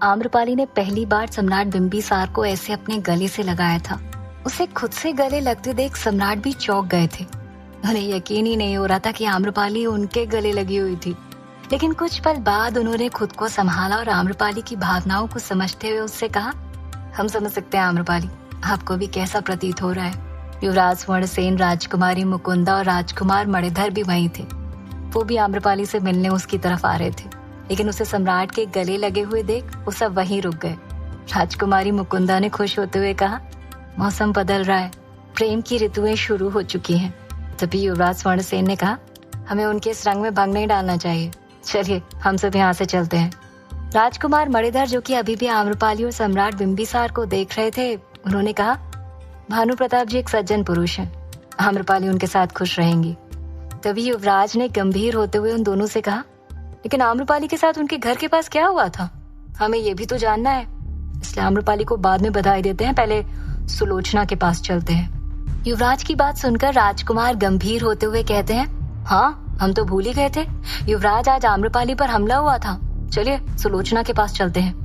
आम्रपाली ने पहली बार सम्राट बिंबिसार को ऐसे अपने गले से लगाया था। उसे खुद से गले लगते देख सम्राट भी चौंक गए थे। उन्हें यकीन ही नहीं हो रहा था कि आम्रपाली उनके गले लगी हुई थी। लेकिन कुछ पल बाद उन्होंने खुद को संभाला और आम्रपाली की भावनाओं को समझते हुए उससे कहा, हम समझ सकते हैं आम्रपाली, आपको भी कैसा प्रतीत हो रहा है। युवराज स्वर्णसेन, राजकुमारी मुकुंदा और राजकुमार मणिधर भी वहीं थे। वो भी आम्रपाली से मिलने उसकी तरफ आ रहे थे, लेकिन उसे सम्राट के गले लगे हुए देख वो सब वहीं रुक गए। राजकुमारी मुकुंदा ने खुश होते हुए कहा, मौसम बदल रहा है, प्रेम की ऋतुएं शुरू हो चुकी हैं। तभी युवराज स्वर्णसेन ने कहा, हमें उनके इस रंग में भंग नहीं डालना चाहिए, चलिए हम सब यहाँ से चलते हैं। राजकुमार मणिधर, जो कि अभी भी आम्रपाली और सम्राट बिंबिसार को देख रहे थे, उन्होंने कहा, भानु प्रताप जी एक सज्जन पुरुष हैं, आम्रपाली उनके साथ खुश रहेंगी। तभी युवराज ने गंभीर होते हुए उन दोनों से कहा, लेकिन आम्रपाली के साथ उनके घर के पास क्या हुआ था, हमें ये भी तो जानना है। इसलिए आम्रपाली को बाद में बधाई देते हैं, पहले सुलोचना के पास चलते हैं। युवराज की बात सुनकर राजकुमार गंभीर होते हुए कहते हैं, हाँ हम तो भूल ही गए थे, युवराज आज आम्रपाली पर हमला हुआ था, चलिए सुलोचना के पास चलते हैं।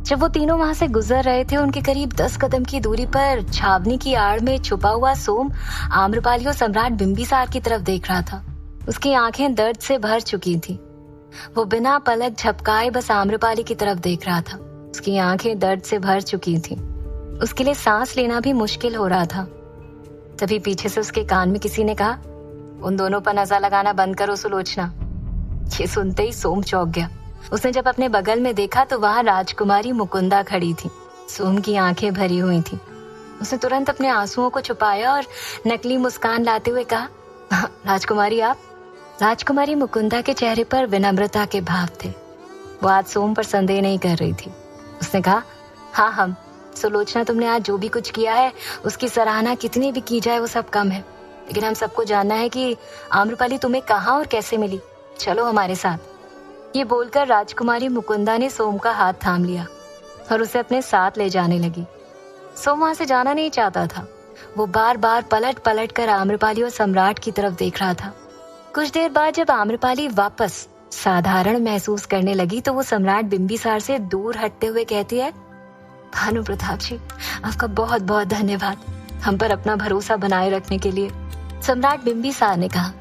जब वो तीनों वहां से गुजर रहे थे, उनके करीब 10 कदम की दूरी पर छावनी की आड़ में छुपा हुआ सोम आम्रपाली और सम्राट बिंबिसार की तरफ देख रहा था। उसकी आंखें दर्द से भर चुकी थी। वो बिना पलक झपकाए बस आम्रपाली की तरफ देख रहा था। उसकी आंखें दर्द से भर चुकी थी। उसके लिए सांस लेना भी मुश्किल हो रहा था। तभी पीछे से उसके कान में किसी ने कहा, उन दोनों पर नजर लगाना बंद करो सुलोचना। ये सुनते ही सोम चौंक गया। उसने जब अपने बगल में देखा तो वहां राजकुमारी मुकुंदा खड़ी थी। सोम की आंखें भरी हुई थी। उसने तुरंत अपने आंसुओं को छुपाया और नकली मुस्कान लाते हुए कहा, राजकुमारी आप? राजकुमारी मुकुंदा के चेहरे पर विनम्रता के भाव थे। वो आज सोम पर संदेह नहीं कर रही थी। उसने कहा, हाँ हम सुलोचना, तुमने आज जो भी कुछ किया है उसकी सराहना कितनी भी की जाए वो सब कम है, लेकिन हम सबको जानना है कि आम्रपाली तुम्हें कहाँ और कैसे मिली। चलो हमारे साथ। ये बोलकर राजकुमारी मुकुंदा ने सोम का हाथ थाम लिया और उसे अपने साथ ले जाने लगी। सोम वहां से जाना नहीं चाहता था। वो बार बार पलट पलट कर आम्रपाली और सम्राट की तरफ देख रहा था। कुछ देर बाद जब आम्रपाली वापस साधारण महसूस करने लगी तो वो सम्राट बिंबिसार से दूर हटते हुए कहती है, भानु प्रताप जी, आपका बहुत बहुत धन्यवाद हम पर अपना भरोसा बनाए रखने के लिए। सम्राट बिंबिसार ने कहा,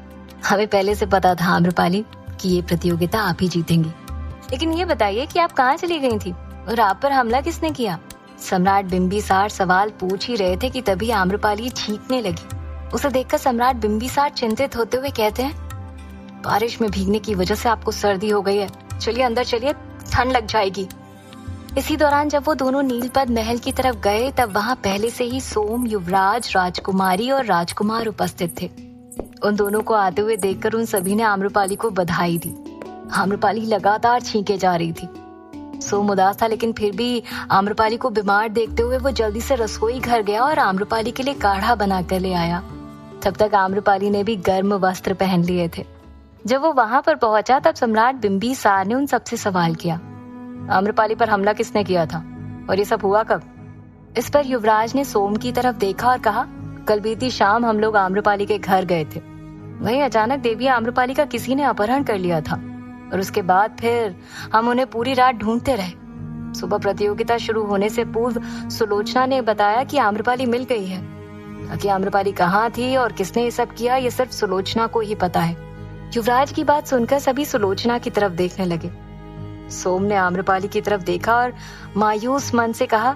हमें पहले से पता था आम्रपाली कि ये प्रतियोगिता आप ही जीतेंगी, लेकिन ये बताइए कि आप कहाँ चली गई थी और आप पर हमला किसने किया? सम्राट बिंबिसार सवाल पूछ ही रहे थे कि तभी आम्रपाली छींकने लगी। उसे देखकर सम्राट बिंबिसार चिंतित होते हुए कहते हैं, बारिश में भीगने की वजह से आपको सर्दी हो गई है, चलिए अंदर चलिए, ठंड लग जाएगी। इसी दौरान जब वो दोनों नीलपद महल की तरफ गए तब वहां पहले से ही सोम, युवराज, राजकुमारी और राजकुमार उपस्थित थे। उन दोनों को आते हुए देखकर उन सभी ने आम्रपाली को बधाई दी। आम्रपाली लगातार छींके जा रही थी। सोम उदास था, लेकिन फिर भी आम्रपाली को बीमार देखते हुए वो जल्दी से रसोई घर गया और आम्रपाली के लिए काढ़ा बनाकर ले आया। तब तक आम्रपाली ने भी गर्म वस्त्र पहन लिए थे। जब वो वहां पर पहुंचा तब सम्राट बिंबिसार ने उन सबसे सवाल किया, आम्रपाली पर हमला किसने किया था और ये सब हुआ कब? इस पर युवराज ने सोम की तरफ देखा और कहा, कल बीती शाम हम लोग आम्रपाली के घर गए थे। वहीं अचानक देवी आम्रपाली का किसी ने अपहरण कर लिया था और उसके बाद फिर हम उन्हें पूरी रात ढूंढते रहे। सुबह प्रतियोगिता शुरू होने से पूर्व सुलोचना ने बताया कि आम्रपाली मिल गई है। बाकी आम्रपाली कहाँ थी और किसने ये सब किया, ये सिर्फ सुलोचना को ही पता है। युवराज की बात सुनकर सभी सुलोचना की तरफ देखने लगे। सोम ने आम्रपाली की तरफ देखा और मायूस मन से कहा,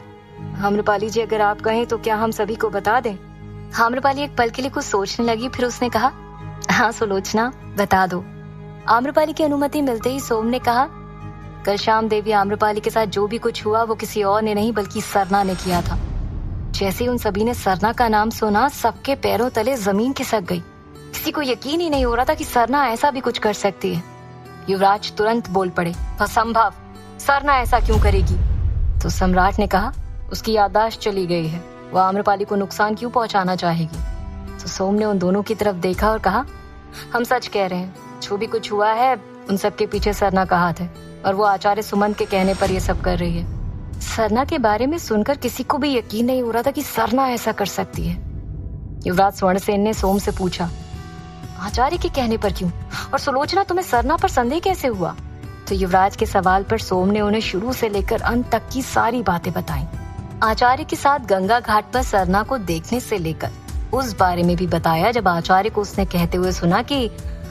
आम्रपाली जी अगर आप कहें तो क्या हम सभी को बता दें? आम्रपाली एक पल के लिए कुछ सोचने लगी, फिर उसने कहा, हाँ सुलोचना बता दो। आम्रपाली की अनुमति मिलते ही सोम ने कहा, कल शाम देवी आम्रपाली के साथ जो भी कुछ हुआ वो किसी और ने नहीं बल्कि सरना ने किया था। जैसे ही उन सभी ने सरना का नाम सुना सबके पैरों तले जमीन खिसक गई। किसी को यकीन ही नहीं हो रहा था कि सरना ऐसा भी कुछ कर सकती है। युवराज तुरंत बोल पड़े, असंभव, सरना ऐसा क्यों करेगी? तो सम्राट ने कहा, उसकी याददाश्त चली गई है, वो आम्रपाली को नुकसान क्यों पहुंचाना चाहेगी? तो सोम ने उन दोनों की तरफ देखा और कहा, हम सच कह रहे हैं, जो भी कुछ हुआ है उन सब के पीछे सरना का हाथ है और वो आचार्य सुमंत के कहने पर ये सब कर रही है। सरना के बारे में सुनकर किसी को भी यकीन नहीं हो रहा था कि सरना ऐसा कर सकती है। युवराज स्वर्णसेन ने सोम से पूछा, आचार्य के कहने पर क्यों? और सुलोचना, तुम्हें सरना पर संदेह कैसे हुआ? तो युवराज के सवाल पर सोम ने उन्हें शुरू से लेकर अंत तक की सारी बातें बताई। आचार्य के साथ गंगा घाट पर सरना को देखने से लेकर उस बारे में भी बताया जब आचार्य को उसने कहते हुए सुना कि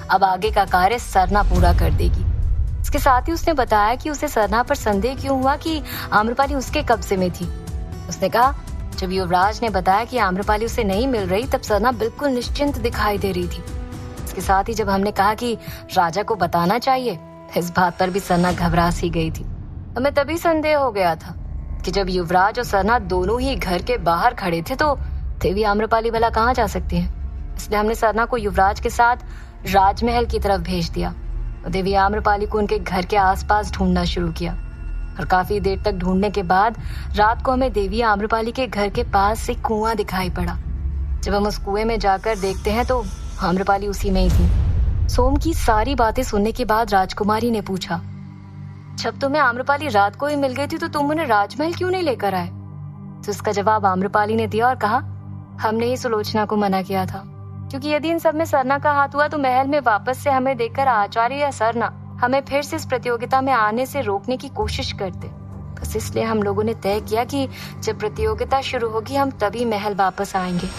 अब आगे का कार्य सरना पूरा कर देगी। इसके साथ ही उसने बताया कि उसे सरना पर संदेह क्यों हुआ कि आम्रपाली उसके कब्जे में थी। उसने कहा, जब युवराज ने बताया कि आम्रपाली उसे नहीं मिल रही तब सरना बिल्कुल निश्चिंत दिखाई दे रही थी। इसके साथ ही जब हमने कहा कि राजा को बताना चाहिए, इस बात पर भी सरना घबरा सी गई थी। हमें तभी संदेह हो गया था कि जब युवराज और सरना दोनों ही घर के बाहर खड़े थे तो देवी आम्रपाली भला कहाँ जा सकती है। इसलिए हमने सरना को युवराज के साथ राजमहल की तरफ भेज दिया और देवी आम्रपाली को उनके घर के आसपास ढूंढना शुरू किया। और काफी देर तक ढूंढने के बाद रात को हमें देवी आम्रपाली के घर के पास से कुआं दिखाई पड़ा। जब हम उस कुएं में जाकर देखते हैं तो आम्रपाली उसी में ही थी। सोम की सारी बातें सुनने के बाद राजकुमारी ने पूछा, जब तुम्हें आम्रपाली रात को ही मिल गई थी तो तुम उन्हें राजमहल क्यों नहीं लेकर आए? तो इसका जवाब आम्रपाली ने दिया और कहा, हमने ही सुलोचना को मना किया था, क्योंकि यदि इन सब में सरना का हाथ हुआ तो महल में वापस से हमें देखकर आचार्य या सरना हमें फिर से इस प्रतियोगिता में आने से रोकने की कोशिश करते। बस इसलिए हम लोगों ने तय किया कि जब प्रतियोगिता शुरू होगी हम तभी महल वापस आएंगे।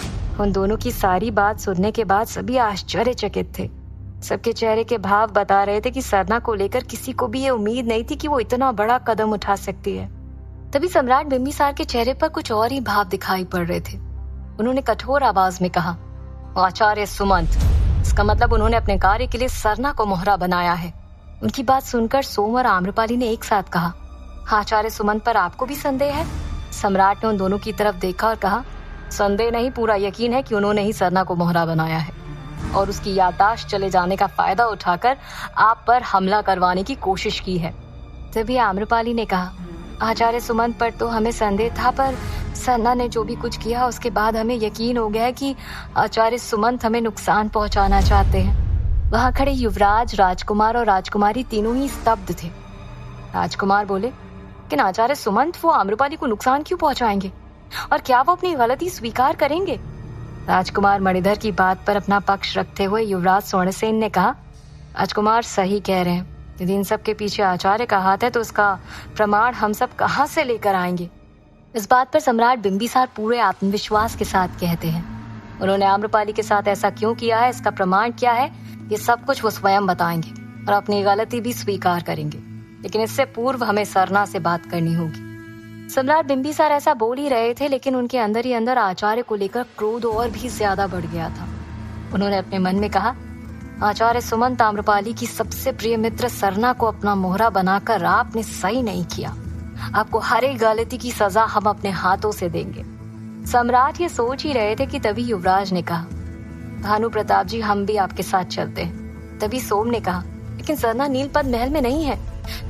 उन दोनों की सारी बात सुनने के बाद सभी आश्चर्यचकित थे। सबके चेहरे के भाव बता रहे थे कि सरना को लेकर किसी को भी ये उम्मीद नहीं थी कि वो इतना बड़ा कदम उठा सकती है। तभी सम्राट बिंबिसार के चेहरे पर कुछ और ही भाव दिखाई पड़ रहे थे। उन्होंने कठोर आवाज में कहा, आचार्य सुमंत, इसका मतलब उन्होंने अपने कार्य के लिए सरना को मोहरा बनाया है। उनकी बात सुनकर सोम और आम्रपाली ने एक साथ कहा, आचार्य सुमंत पर आपको भी संदेह है? सम्राट ने उन दोनों की तरफ देखा और कहा, संदेह नहीं, पूरा यकीन है कि उन्होंने ही सरना को मोहरा बनाया है और उसकी याददाश्त चले जाने का फायदा उठाकर आप पर हमला करवाने की कोशिश की है। तभी आम्रपाली ने कहा, आचार्य सुमंत पर तो हमें संदेह था, पर सरना ने जो भी कुछ किया उसके बाद हमें यकीन हो गया है कि आचार्य सुमंत हमें नुकसान पहुंचाना चाहते हैं। वहां खड़े युवराज, राजकुमार और राजकुमारी तीनों ही स्तब्ध थे। राजकुमार बोले, लेकिन आचार्य सुमंत वो आम्रपाली को नुकसान क्यों पहुंचाएंगे और क्या वो अपनी गलती स्वीकार करेंगे? राजकुमार मणिधर की बात पर अपना पक्ष रखते हुए युवराज स्वर्णसेन ने कहा, राजकुमार सही कह रहे हैं। यदि इन सब के पीछे आचार्य का हाथ है तो उसका प्रमाण हम सब कहां से लेकर आएंगे? इस बात पर सम्राट बिंबिसार पूरे आत्मविश्वास के साथ कहते हैं, उन्होंने आम्रपाली के साथ ऐसा क्यों किया है, इसका प्रमाण क्या है, ये सब कुछ वो स्वयं बताएंगे और अपनी गलती भी स्वीकार करेंगे। लेकिन इससे पूर्व हमें सरना से बात करनी होगी। सम्राट बिंबिसार ऐसा बोल ही रहे थे, लेकिन उनके अंदर ही अंदर आचार्य को लेकर क्रोध और भी ज्यादा बढ़ गया था। उन्होंने अपने मन में कहा, आचार्य सुमंत, आम्रपाली की सबसे प्रिय मित्र सरना को अपना मोहरा बनाकर आपने सही नहीं किया। आपको हर एक गलती की सजा हम अपने हाथों से देंगे। सम्राट ये सोच ही रहे थे कि तभी युवराज ने कहा, भानु प्रताप जी, हम भी आपके साथ चलते हैं। तभी सोम ने कहा, लेकिन सरना नीलपद्म महल में नहीं है।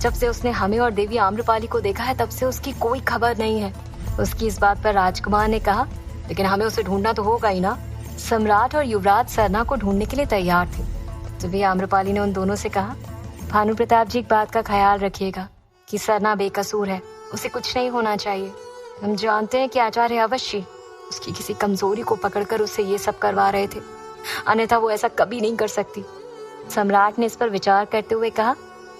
जब से उसने हमें और देवी आम्रपाली को देखा है तब से उसकी कोई खबर नहीं है। उसकी इस बात पर राजकुमार ने कहा, लेकिन हमें उसे ढूंढना तो होगा ही ना। सम्राट और युवराज सरना को ढूंढने के लिए तैयार थे। तभी आम्रपाली ने उन दोनों से कहा, भानु प्रताप जी, एक बात का ख्याल रखिएगा कि सरना बेकसूर है, उसे कुछ नहीं होना चाहिए। हम जानते हैं कि आचार्य अवश्य उसकी किसी कमजोरी को पकड़कर उससे ये सब करवा रहे थे, अन्यथा वो ऐसा कभी नहीं कर सकती। सम्राट ने इस पर विचार करते हुए कहा,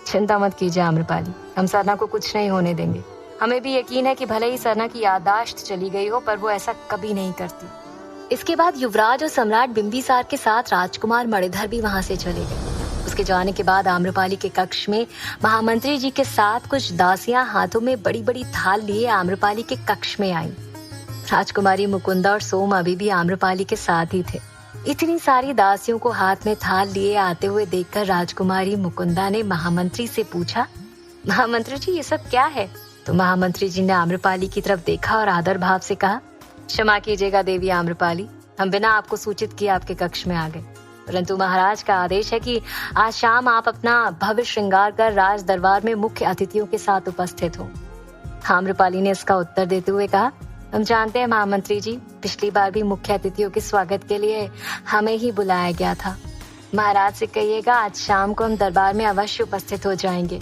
चिंता मत कीजिए आम्रपाली, हम सरना को कुछ नहीं होने देंगे। हमें भी यकीन है कि भले ही सरना की याददाश्त चली गई हो, पर वो ऐसा कभी नहीं करती। इसके बाद युवराज और सम्राट बिंबिसार के साथ राजकुमार मणिधर भी वहां से चले गए। उसके जाने के बाद आम्रपाली के कक्ष में महामंत्री जी के साथ कुछ दासियां हाथों में बड़ी बड़ी थाल लिए आम्रपाली के कक्ष में आईं। राजकुमारी मुकुंदा और सोम अभी भी आम्रपाली के साथ ही थे। इतनी सारी दासियों को हाथ में थाल लिए आते हुए देखकर राजकुमारी मुकुंदा ने महामंत्री से पूछा, महामंत्री जी, ये सब क्या है? तो महामंत्री जी ने आम्रपाली की तरफ देखा और आदर भाव से कहा, क्षमा कीजिएगा देवी आम्रपाली, हम बिना आपको सूचित किए आपके कक्ष में आ गए, परंतु महाराज का आदेश है कि आज शाम आप अपना भव्य श्रृंगार कर राज दरबार में मुख्य अतिथियों के साथ उपस्थित हो। आम्रपाली ने इसका उत्तर देते हुए कहा, हम जानते हैं महामंत्री जी, पिछली बार भी मुख्य अतिथियों के स्वागत के लिए हमें ही बुलाया गया था। महाराज से कहिएगा आज शाम को हम दरबार में अवश्य उपस्थित हो जाएंगे।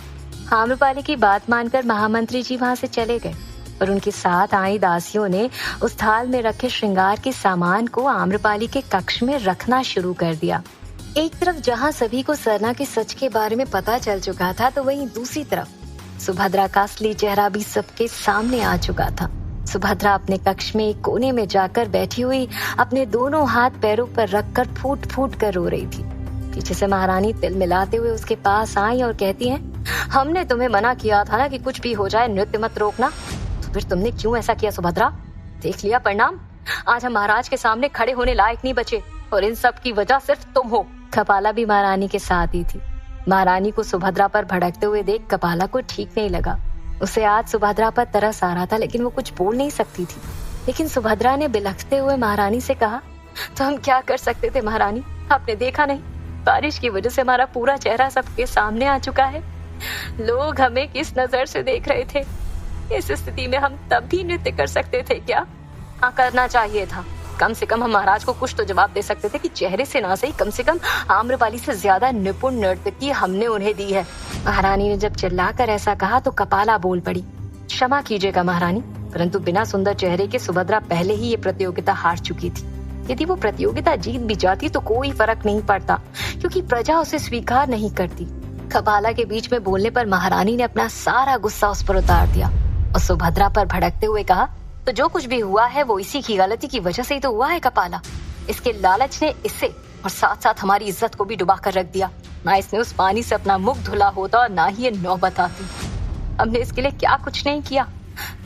आम्रपाली की बात मानकर महामंत्री जी वहां से चले गए और उनके साथ आई दासियों ने उस थाल में रखे श्रृंगार के सामान को आम्रपाली के कक्ष में रखना शुरू कर दिया। एक तरफ जहाँ सभी को सरना के सच के बारे में पता चल चुका था, तो वहीं दूसरी तरफ सुभद्रा का असली चेहरा भी सबके सामने आ चुका था। सुभद्रा अपने कक्ष में एक कोने में जाकर बैठी हुई अपने दोनों हाथ पैरों पर रखकर फूट फूट कर रो रही थी। पीछे से महारानी तिल मिलाते हुए उसके पास आई और कहती हैं, हमने तुम्हें मना किया था ना कि कुछ भी हो जाए नृत्य मत रोकना, तो फिर तुमने क्यों ऐसा किया सुभद्रा? देख लिया परिणाम, आज हम महाराज के सामने खड़े होने लायक नहीं बचे, और इन सब की वजह सिर्फ तुम हो। कपाला भी महारानी के साथ ही थी। महारानी को सुभद्रा पर भड़कते हुए देख कपाला को ठीक नहीं लगा। उसे आज सुभद्रा पर तरस आ रहा था, लेकिन वो कुछ बोल नहीं सकती थी। लेकिन सुभद्रा ने बिलखते हुए महारानी से कहा, तो हम क्या कर सकते थे महारानी? आपने देखा नहीं, बारिश की वजह से हमारा पूरा चेहरा सबके सामने आ चुका है। लोग हमें किस नजर से देख रहे थे? इस स्थिति में हम तब भी नृत्य कर सकते थे क्या? हाँ, करना चाहिए था। कम से कम हम महाराज को कुछ तो जवाब दे सकते थे कि चेहरे से ना सही, कम से कम आम्रपाली से ज्यादा निपुण नर्तकी हमने उन्हें दी है। महारानी ने जब चिल्लाकर ऐसा कहा तो कपाला बोल पड़ी, क्षमा कीजिएगा महारानी, परंतु बिना सुंदर चेहरे के सुभद्रा पहले ही ये प्रतियोगिता हार चुकी थी। यदि वो प्रतियोगिता जीत भी जाती तो कोई फर्क नहीं पड़ता, क्योंकि प्रजा उसे स्वीकार नहीं करती। कपाला के बीच में बोलने पर महारानी ने अपना सारा गुस्सा उस पर उतार दिया और सुभद्रा पर भड़कते हुए कहा, तो जो कुछ भी हुआ है वो इसी की गलती की वजह से ही तो हुआ है कपाला। इसके लालच ने इसे और साथ साथ हमारी इज्जत को भी डुबा कर रख दिया। ना इसने उस पानी से अपना मुख धुला होता और ना ही ये नौबत आती। हमने इसके लिए क्या कुछ नहीं किया।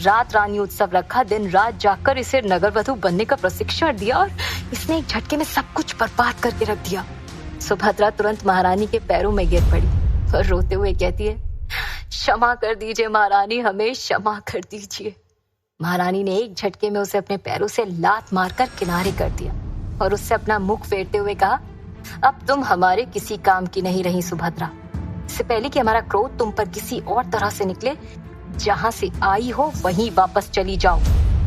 रात रानी उत्सव रखा, दिन रात जाकर इसे नगरवधु बनने का प्रशिक्षण दिया और इसने एक झटके में सब कुछ बर्बाद करके रख दिया। सुभद्रा तुरंत महारानी के पैरों में गिर पड़ी और रोते हुए कहती है, क्षमा कर दीजिए महारानी, हमें क्षमा कर दीजिए। महारानी ने एक झटके में उसे अपने पैरों से लात मारकर किनारे कर दिया और उससे अपना मुख फेरते हुए कहा, अब तुम हमारे किसी काम की नहीं रही सुभद्रा। इससे पहले कि हमारा क्रोध तुम पर किसी और तरह से निकले, जहाँ से आई हो वहीं वापस चली जाओ।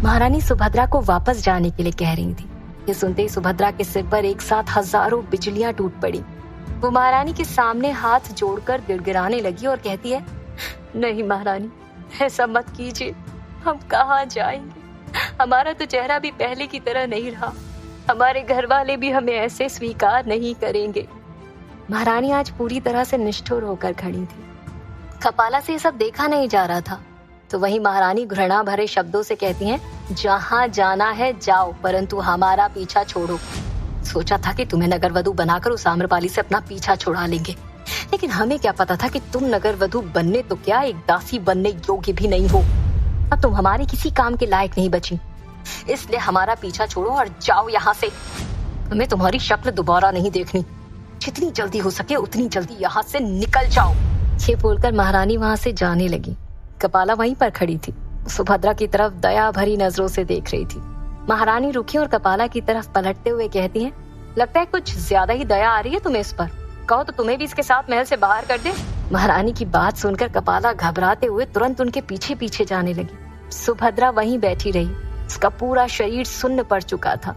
महारानी सुभद्रा को वापस जाने के लिए कह रही थी। ये सुनते ही सुभद्रा के सिर पर एक साथ हजारों बिजलियां टूट पड़ी। वो महारानी के सामने हाथ जोड़कर गिड़गिड़ाने लगी और कहती है, नहीं महारानी, ऐसा मत कीजिए, हम कहाँ जाएंगे? हमारा तो चेहरा भी पहले की तरह नहीं रहा। हमारे घर वाले भी हमें ऐसे स्वीकार नहीं करेंगे। महारानी आज पूरी तरह से निष्ठुर होकर खड़ी थी। कपाला से ये सब देखा नहीं जा रहा था। तो वहीं महारानी घृणा भरे शब्दों से कहती हैं, जहाँ जाना है जाओ, परंतु हमारा पीछा छोड़ो। सोचा था कि तुम्हें नगरवधु बनाकर उस आम्रपाली से अपना पीछा छुड़ा लेंगे, लेकिन हमें क्या पता था कि तुम नगरवधु बनने तो क्या, एक दासी बनने योग्य भी नहीं हो। अब तुम हमारे किसी काम के लायक नहीं बची, इसलिए हमारा पीछा छोड़ो और जाओ यहाँ से। हमें तुम्हारी शक्ल दोबारा नहीं देखनी। जितनी जल्दी हो सके उतनी जल्दी यहाँ से निकल जाओ। ये बोलकर महारानी वहाँ से जाने लगी। कपाला वहीं पर खड़ी थी, सुभद्रा की तरफ दया भरी नजरों से देख रही थी। महारानी रुकी और कपाला की तरफ पलटते हुए कहती हैं, लगता है कुछ ज्यादा ही दया आ रही है तुम्हें इस पर। कहो तो तुम्हें भी इसके साथ महल से बाहर कर दे। महारानी की बात सुनकर कपाला घबराते हुए तुरंत उनके पीछे पीछे जाने लगी। सुभद्रा वहीं बैठी रही। उसका पूरा शरीर सुन्न पड़ चुका था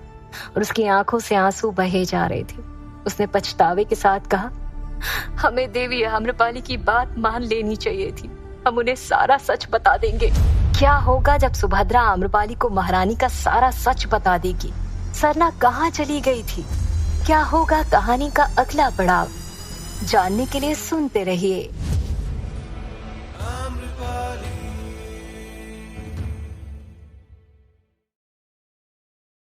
और उसकी आंखों से आंसू बहे जा रहे थे। उसने पछतावे के साथ कहा, हमें देवी आम्रपाली की बात मान लेनी चाहिए थी। हम उन्हें सारा सच बता देंगे। क्या होगा जब सुभद्रा आम्रपाली को महारानी का सारा सच बता देगी? सरना कहाँ चली गई थी? क्या होगा कहानी का अगला पड़ाव? जानने के लिए सुनते रहिए।